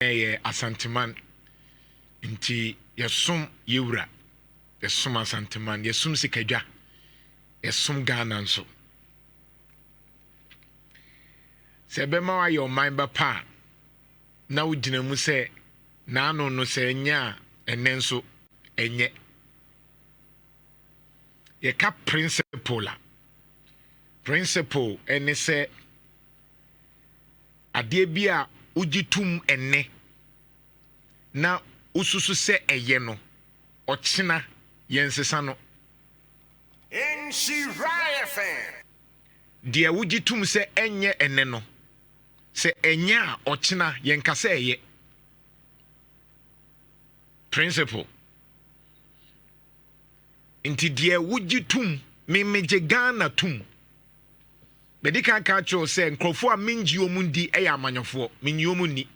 asanteman nti yɛsom yɛwura yɛsom asanteman yɛsom sikadwa yɛsom Ghana nso sɛ bɛma wa yɛ ɔman bɛpa na wogyina mu sɛ naano no sɛ nya ɛnɛ nso ɛnyɛ yɛka principle ɛne sɛ adeɛ bi a ujitum enne na ususu se ɛyɛ no ɔkyena yɛnsesa no Nhyira FM deɛ ujitum se ɛnyɛ enne no se ɛnyɛ a ɔkyena yɛnkasa ɛyɛ principle nti deɛ ujitum memegye Ghana tum Medika ka cho se nkrofo a menji omundi ɛyɛ amanyɔfo menyi omunni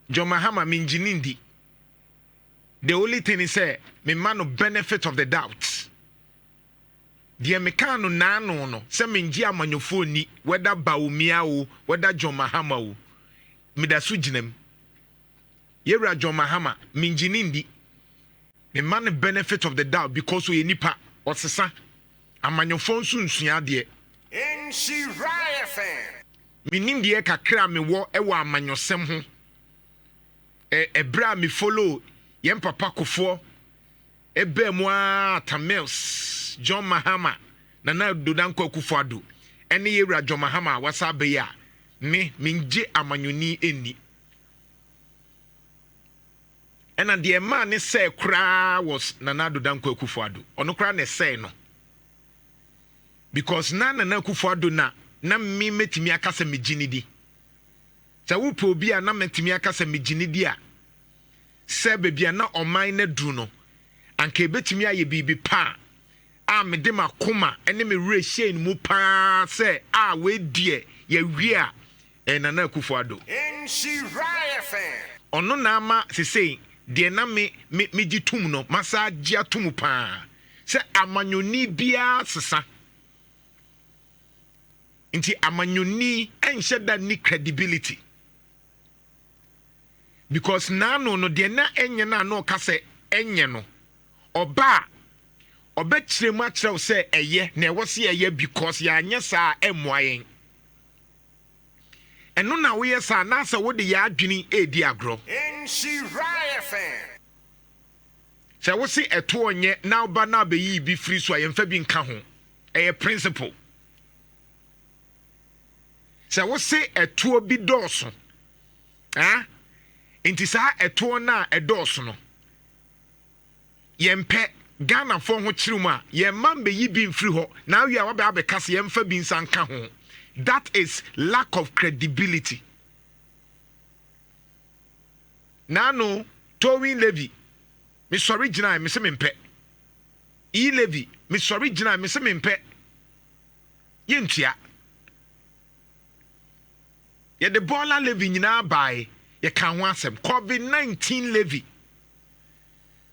Mahama menji nindi the only thing is say me man no benefit of the doubt deɛ meka no naano no sɛ menji amanyɔfo ni whether Baumia o whether Mahama o medaso gyinam yewra Mahama menji nindi me man benefit of the doubt because we nipa ɔsesa amanyɔfo nso nsua deɛ Nhyira FM menim deɛ kakra me wɔ ɛwɔ amanyɔsɛm ho ɛbra me follow yɛn papa kofoɔ ɛbɛ mu a Tamils Mahama na dodanko akufoado ɛne yɛwura Mahama wasa bɛyɛ a menje amanyɔni ɛnni ɛna deɛ ma ne sɛ koraa was Nana dodanko akufoado ɔno koraa ne sɛ no because Nana akufoado na me metimi aka sɛ megini di sɛ wopɛ obi a na metimi aka sɛ megini di a sɛ bebia na ɔman na duru no anka betimi ayɛ bibi pa a mede makoma ɛne me rehyɛ mu pa sɛ a we die yɛ wie a Nana akufoado Nhyira FM ɔno na ama sesei deɛ na me gye tum no masa gye atum paa sɛ amanyoni bia sesa nti amanyoni ɛnhyɛ da ni credibility because naano no deɛ na ɛnyɛ na no ka sɛ ɛnyɛ no ɔba ɔbɛkyerɛ mu akyerɛw sɛ ɛyɛ na ɛwɔ sɛ ɛyɛ because yɛanyɛ saa ɛmmoa yɛn ɛno na woyɛ saa na sɛ wode yɛ adwene ɛdi agorɔ Nhyira FM sɛ wo se ɛto ɔnyɛ na woba na abɛyi bi firi so a yɛmfa bi nka ho ɛyɛ principle sɛ wo se ɛtoɔ bi dɔɔso nti saa ɛtoɔ na ɛdɔɔso no yɛmpɛ Ghana fo ho kyerɛ mu a yɛmma mbɛyi bi mfiri hɔ na awie a wabɛ abɛka sɛ yɛmfa bi nsa nka ho that is lack of credibility nano towing levy me sorry gyina me se mempɛ levy me sorry gyina me se mempɛ yentua ye de bola levy nyina bae ye kan ho asɛm COVID-19 levy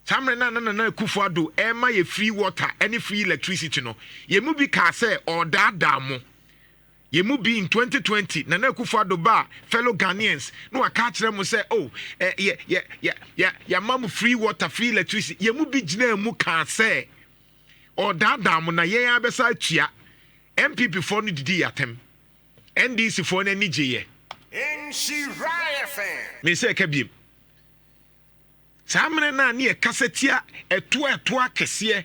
samre na kufuado ema ye free water any free electricity no ye mu bi ka sɛ ɔdaadaa mo ye mu bi in 2020 na kufuado ba fellow Ghanaians no aka kyerɛ mo sɛ oh ya mam free water free electricity ye mu bi gyina mu ka sɛ ɔdaadaa mo na ye abɛsa atua MPP for no didi yatem NDC for no anigye ye Nhyira FM me sɛ ka biem samre na ne kasetia eto akese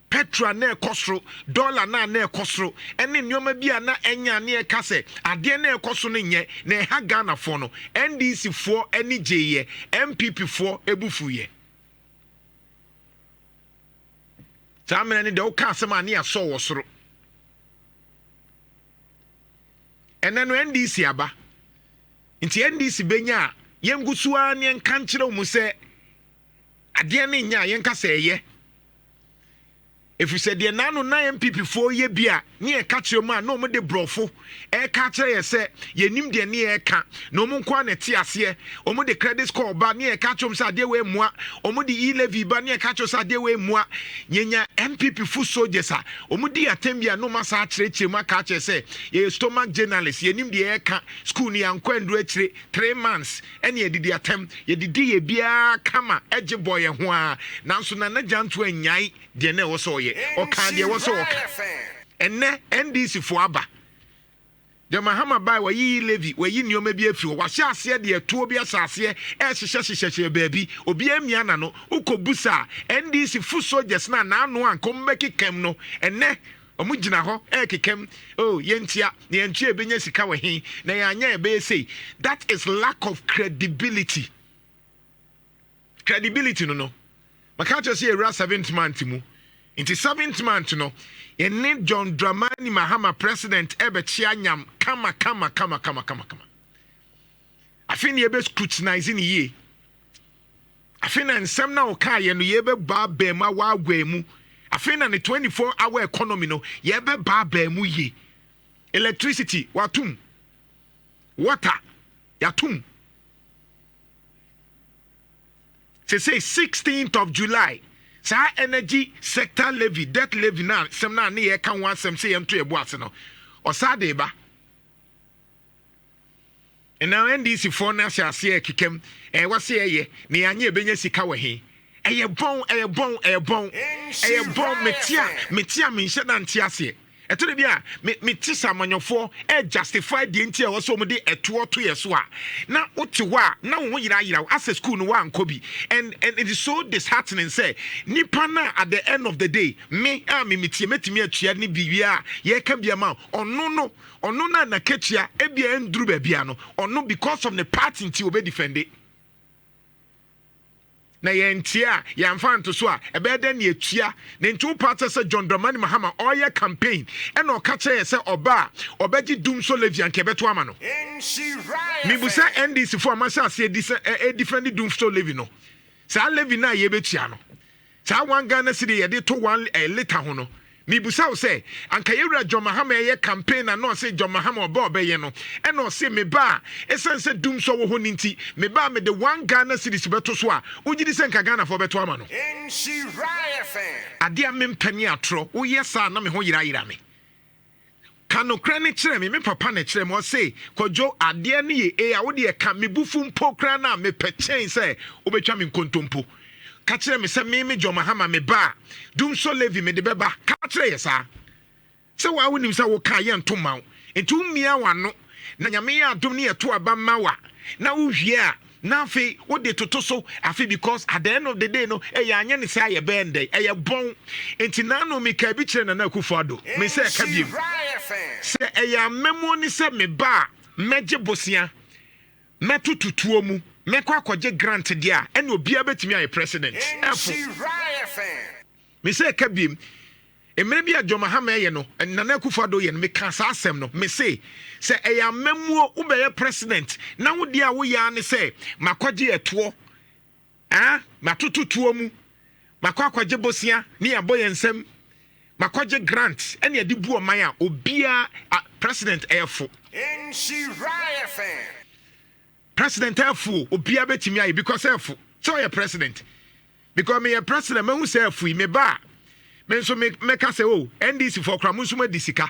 petrol na ekosro dollar na ekosro ene nneoma bia na enya na ekase ade na ekoso no nye na ha Ghana fo no NDC fo ani gyeye MPP fo ebufuye samre ne de o ka asema na yaso wo soro ene no NDC aba nti NDC benya yengusuwa ne nkankyere mu se adeɛ ne nya yɛnka sɛ ɛyɛ if you said the nano 9 MPP 4 year beer near catch your man no more de brofo air catcher ye say ye nim de near can no mon quane tiasie omo de credit score ba near catch sa de we moi omo de e-levy ba near catch sa de we moi nyenya MPP full soldiers a omo di atembia no masa chreche ma catch say ye stomach journalist ye nim de air can school ni anko ndro achire 3 months ene ye di atem ye di ye bia kama eje boy ho a nanso na Jantuah nyai de na wo so ye o kan de wo so o ka enne NDC fo aba de Mahama bai wa yi levy wa yi nioma bi afi wa hye ase de etuo bi asase e hyehyehyehyehye baabi obi amia na no ukobusa NDC fu soldiers na anu ankom bekekam no enne omu gina ho kekem oh yentia e benya sika wa hin na yanya e be say that is lack of credibility no maka to say era 7th month mu into 7th month no ene John Dramani Mahama president ebe chia nyam kama afini ebe scrutinizing ye afina nsem na oka ye no ye be ba ba ma wa agwa mu afina ne 24-hour economy no ye be ba ba mu ye electricity watum water yatum say 16th of July sa energy sector levy debt levy na sem na ne ye kan wan sem say ento ebo ase no osade ba and now NDC for na sia ase kikem wase ye ne anya ebenya sika wa he eye bon metia me hye na ntia ase etore bia me tisa manyofo justify the ntia wo so mo de eto to yeso a na wote ho a na wo yira as a school no wa ankobi and it is so disheartening say nipa na at the end of the day me metie metimi atua ne bibia ye ka bia ma ono na kechia ebia nduru ba bia no ono because of the party nti obe defend it na yentia yamfanto so a ebede na etua na ntu party say John Dramani Mahama oya campaign e na okache say oba obeji dum so levy anke beto ama no Nhyira mi busa NDC for amasa say defend dum so levy no sa levy na ye betua no sa wan Ghana city ye de to 1 liter ho no mi busa wo say anka yewura John Mahama ye campaign na no say John Mahama oba obeye no e no say me ba esense dum so wo ho ninti me ba me de 1 Ghana city beto so a ugidi se nka Ghana for beto ama no Nhyira FM ade a mempani atro wo yesa na me ho yira me kanokra ne kire me papa ne kire me o say kojo ade ne ye e a wo de ka me bufu mpo kra na me pechen say obetwa me nkontompo ka kire me se me John Mahama me ba dum so levy me de beba ka kire yesa se wa wonim se wo ka ye ntoma entu mmia wano na nyame ya adom ne yeto aba mawa na wo hwie a na afi wo de toto so afi because at the end of the day no e anya ne say ye bende e ye bon enti na no me ka bi kire na Akufo-Addo me se ka biem se e ya memo ni se me ba meje bosia metututuo mu mekwa akwaje grant dia ene obia betimi aye president efo me say ka biem emre bia John Mahama ye no na Akufo-Addo ye no me ka sa asem no me say se eya memuo ubeye president na wo dia wo ya ne say makwaje eto matututuo mu makwaje bosia ne aboye nsem makwaje grant ene ade bu oman a obia president efo Nhyira FM president efo obia betimi aye because efo so ye president because me ye president me hu say efo me ba me so me ka say oh NDC for kramu so ma disika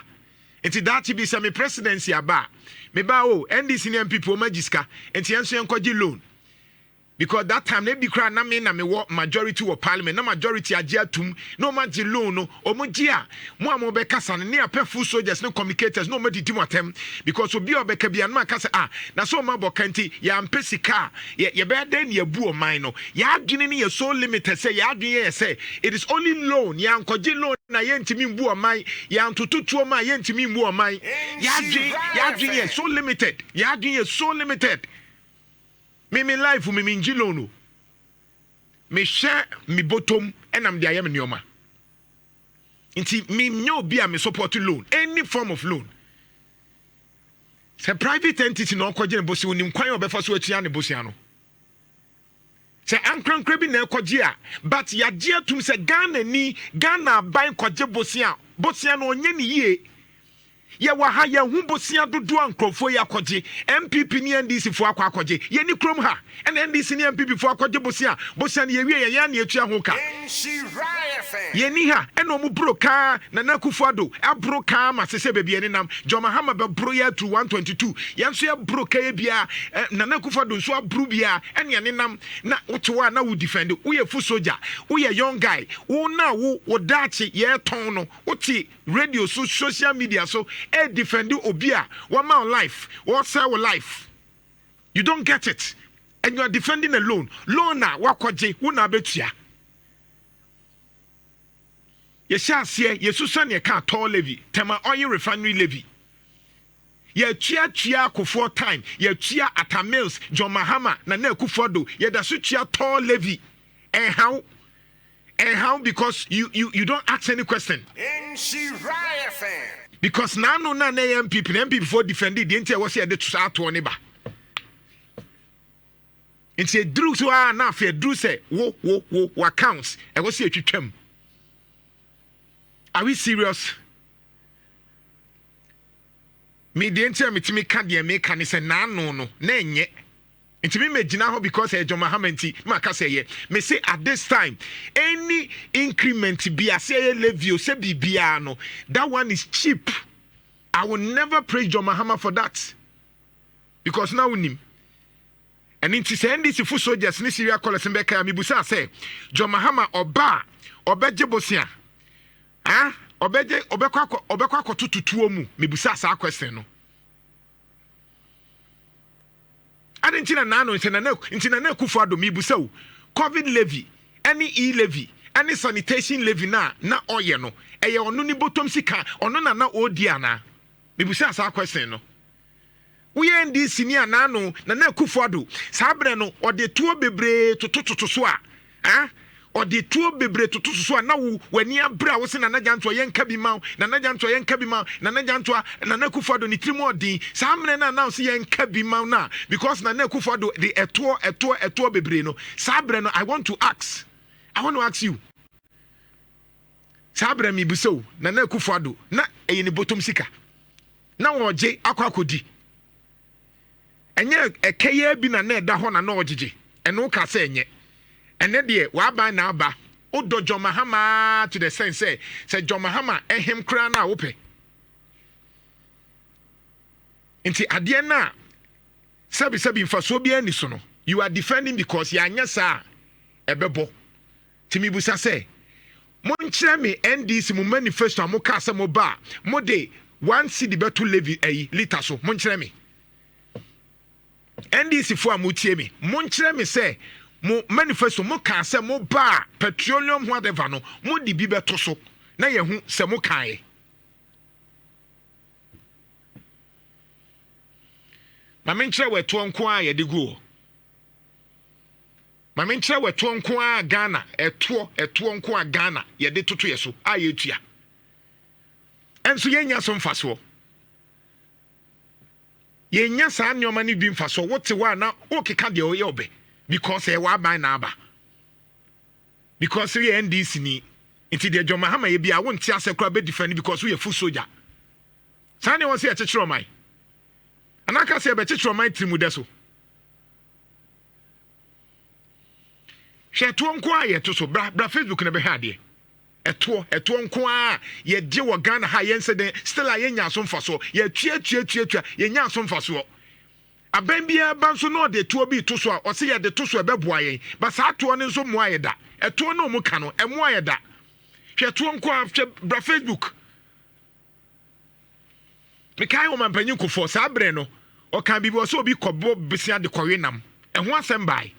enti that be say me presidency aba me ba oh NDC ne people magiska enti enso enkogi loan because that time they be cry na me majority of parliament na majority agiatum no manji loan no omogia mo be kasa ne apefu soldiers no communicators no mediti motem because obi obeka bia no kasa na so ma bokanti ya mpesika ye be den ye bu o man no ya adwene ne ye so limited say ya adwene ye say it is only loan ya nkogi loan na ye ntimi mbu o man ya ntototuo ma ye ntimi mbu o man ya adwene ye so limited ya adwene ye so limited me life me njilo no me share me bottom enam de ayem nioma nti me nyo bia me support loan any form of loan se private entity no kwaje ne bosi onim kwan obefa so atua ne bosi ano Se ankrankra bi na ekɔgye a but yagye atum se Ghana ban kɔgye bosia no onye ne yie ye wa ha ye hu bosia dodo ankrofo ya kɔgye MPP ni NDC fo akɔgye ye ni krom ha ɛna NDC ni MPP fo akɔgye bosia no ye wie ye ya na etua ho ka ye ni ha ɛna omu broka na Akufo-Addo abroka ma sese bebi ene nam John Mahama be bro ya through 122 ye nso ye broka ye bia na Akufo-Addo nso abro bia ɛne ene nam na wotewa na wo defend wo ye fu soldier wo ye young guy wo na wo dachi ye ton no wote radio so social media so defend obia one man life or sell life. You don't get it, and you are defending a loan na wakoje una betua ye sha se ye susan ye ka tall levy tema oil refinery levy ye tua Akufo time ye tua Atta Mills John Mahama na Akufo-Addo ye da so tua tall levy and how because you don't ask any question. Because now no MPP for defending the entire was here to start to neighbor. And say Drew so now fear Drew say wo accounts and was here to them. Are we serious? Me the entire me can't make and say no nenye. It me imagine because John Mahama maka say me say at this time any increment be a say levy or say bibiano that one is cheap. I will never praise John Mahama for that because now him and it is NDC full soldiers ni Syria call us mbeka mi busa say John Mahama obeje bosia obekwa akotutuo mu mi busa sa question no Adentina nano ntina na Akufo-Addo mi busaw COVID levy any levy any sanitation levy na oye no eye onu ni bottom sika onu na odi ana mi busa sa question no we NDC ni anano na Akufo-Addo sabre no ode tuo bebre totototo so a ode tuo bebre tototo so a na wani abra wo se na Jantuah yenka bi ma na Jantuah yenka bi ma na Jantuah na Akufo-Addo ni trimu odin samre na now se yenka bi ma na because na Akufo-Addo the eto bebre no sabre no I want to ask you sabre mi buso na Akufo-Addo na eyi ni bottom sika na oje akodi enye ekeye bi na eda ho na ojeje eno ka se enye ene de wa ban na aba odo John Mahama to the sense say John Mahama ehim kra na wope nti ade na sabi mfaso bi ani so no you are defending because ya anya sa ebebo timi busa say mo nkyere me NDC mo manifesto mo ka sa mo ba mo de 1 cedi beto levy liter so mo nkyere me NDC fo amutie me mo nkyere me say mo manifesto mo ka se mo ba petroleum whatever no mo di bi beto so na ye hu se mo kan ma menkyere weto nko a ye de go ma menkyere weto nko a Ghana eto nko a Ghana ye de toto ye so a ye tua enso ye nya so mfaso ye nya sa nneoma ni bi mfaso wote wa na o keka de o ye obe because e wa ban na aba because we NDC ni nti de John Mahama ye bia won ti asekura be defend because we full soldier sane won say e chechiro man anaka say be chechiro man trimu deso hwe to nko a ye to so bra Facebook na be ha de eto nko a ye je wo Ghana ha ye nse den still a ye nya so mfaso ye tua ye nya so mfaso abambia banso no de tuo bi to so a o se ye de to so e beboa yen ba sa to ne nso moa ye da eto no mu ka no e moa ye da hwe to nko a hwe bra Facebook me kai wo man panyin kofo sa bre no o kan bibi o so obi kobo besia de kowe nam e ho asem bai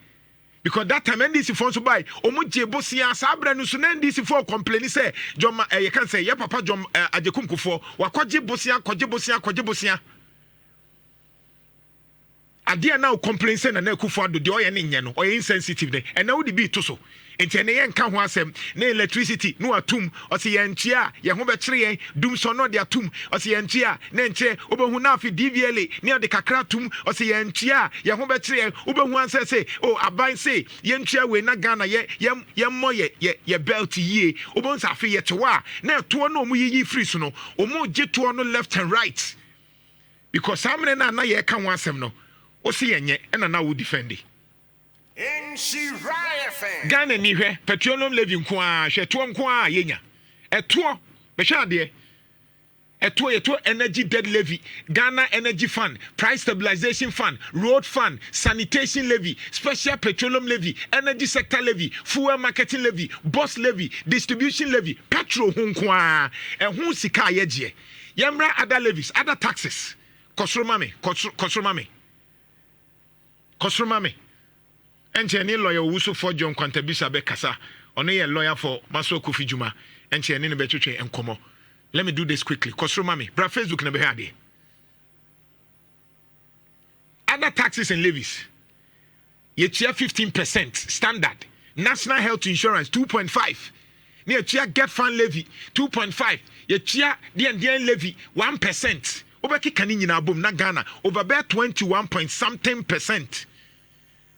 because that time NDC for so buy omuje bosia sa bre no so na NDC for complain say Joma you can say ye papa Jom ajekum kofo wakoje bosia adia now complain say na Akufo-Addo de oye ne nye no oye insensitive de and now the be to so enti ne yenka ho asem na electricity no atum o se yentia ye ho be kire yen dum so no de atum o se yentia na nche obehu na afi DVLA ne de kakra tum o se yentia ye ho be kire yen obehu anse say oh aban say yentia we na Ghana ye mo ye belt ye obehu sa afi ye tewa na to no mu yi free so no omo je to no left and right because samre na ye ka ho asem no o se yenye na na wo defend it. Nhyira Ghana ni hwe petroleum levy nko a hwe to nko a yenya eto be hwe ade eto energy debt levy Ghana energy fund price stabilization fund road fund sanitation levy special petroleum levy energy sector levy fuel marketing levy bus levy distribution levy petrol nko a ehun sika yeje yemra other levies other taxes kosroma me enche ni lawyer wusu for John Kwantabisa be kasa ono ye lawyer for Maso Kofi Juma enche ni be twetwe enkomo. Let me do this quickly kosroma me bra Facebook na be hade other taxes and levies ye chia 15% standard national health insurance 2.5 ne chia get fund levy 2.5 ye chia den levy 1% obeki kani nyina bom na Ghana over bear 21 point something percent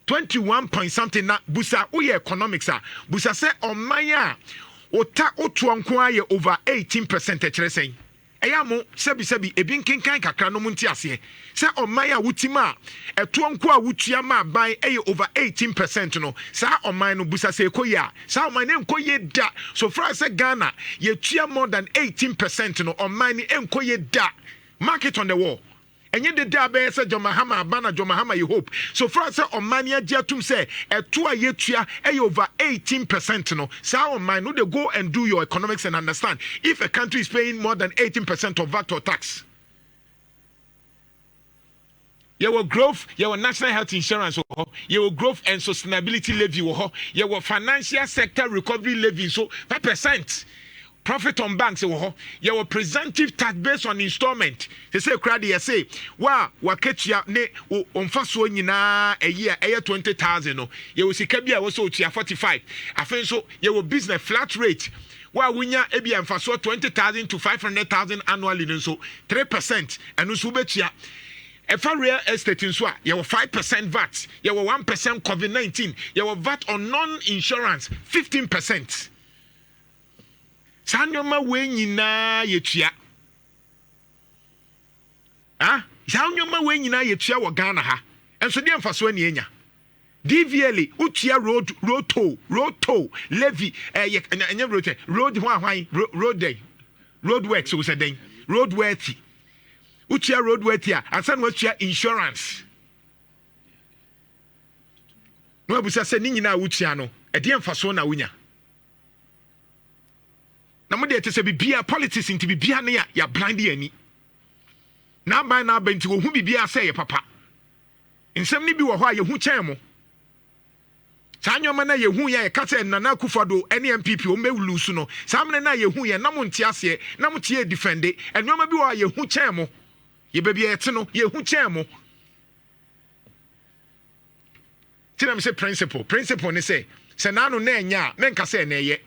21 point something na busa uye economics a busa se omanya ota otu anko aye over 18% ekere sen eya mo sebi ebi nkenkan kakra no munti ase se omanya wutima etu anko a wutua ma ban eye over 18% no sa oman no busa se ekoya sa oman ne enkoye da so far se Ghana ye tua more than 18% no oman ne enkoye da market on the wall. And yet the day say Mahama abana Mahama you hope. So for us on mania jatum say a 2 year over 18% no. So on mind no they go and do your economics and understand if a country is paying more than 18% of VAT or tax. Your growth, your national health insurance, your growth and sustainability levy, your financial sector recovery levy, so 5%. Profit on banks, your presumptive tax based on installment. They say, crowdy, you say, wow, waketya ne on first one a year, 20,000. You will see Kabia also 45. I think so, your business flat rate. Wow, when you ebi and for 20,000 to 500,000 annually, so 3%. And also betcha. If a real estate in Swa, you have 5% VAT, you have 1% COVID-19, you have VAT on non-insurance, 15%. Sanyoma we nyina yetua sanyoma we nyina yetua wo Ghana ha enso de mfaso ani enya DVLA utia road toll levy enya road road works we said then road worthy utia road worthy ansan we tua insurance no abusa se ni nyina utia no e de mfaso na wonya na mo de te se bibia politics nti bibia na ya blind ani na ban na benti wo hu bibia se ye papa nsem ni bi wo ho a ye hu chen mo sanyoma na ye hu ya ka se Nana Akufo-Addo ene MPP o mewulu su no samne na ye hu ye na mo nti ase na mo tie defend enoma bi wo a ye hu chen mo ye bibia ete no ye hu chen mo tinam se principle ne se nanu na enya menka se na ye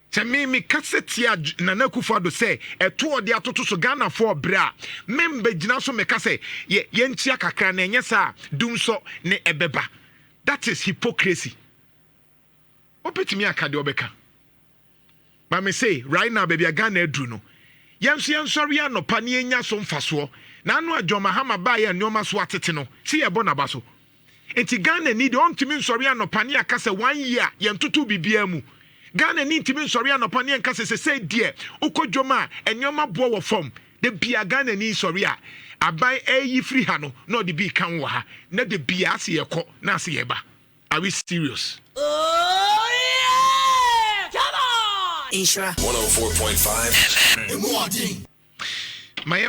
se me kasetia Nana Akufo-Addo say eto de atoto so Ghana for bra membe gina so me kase ye ntia kakra na enye sa dum so ne ebeba. That is hypocrisy. Opetimi akade obeka but me say right now baby Ghana edru no yenso sorry anopa ne enya so mfaso na anu adwo Mahama ba ye nneoma so atete no si ye bona ba so enti Ghana need ontimi sorry anopa ne akase 1 year ye ntutu bibia mu Ghana ni ntimi sorry anopa ne nka se die ukodwoma enwoma bo wo fom de bia Ghana ni sorry a abai eyi free ha no na de bi kan wo ha na de bia ase ye kɔ na ase ye ba. Are we serious? Oh yeah! Come on! Nhyira 104.5 FM. My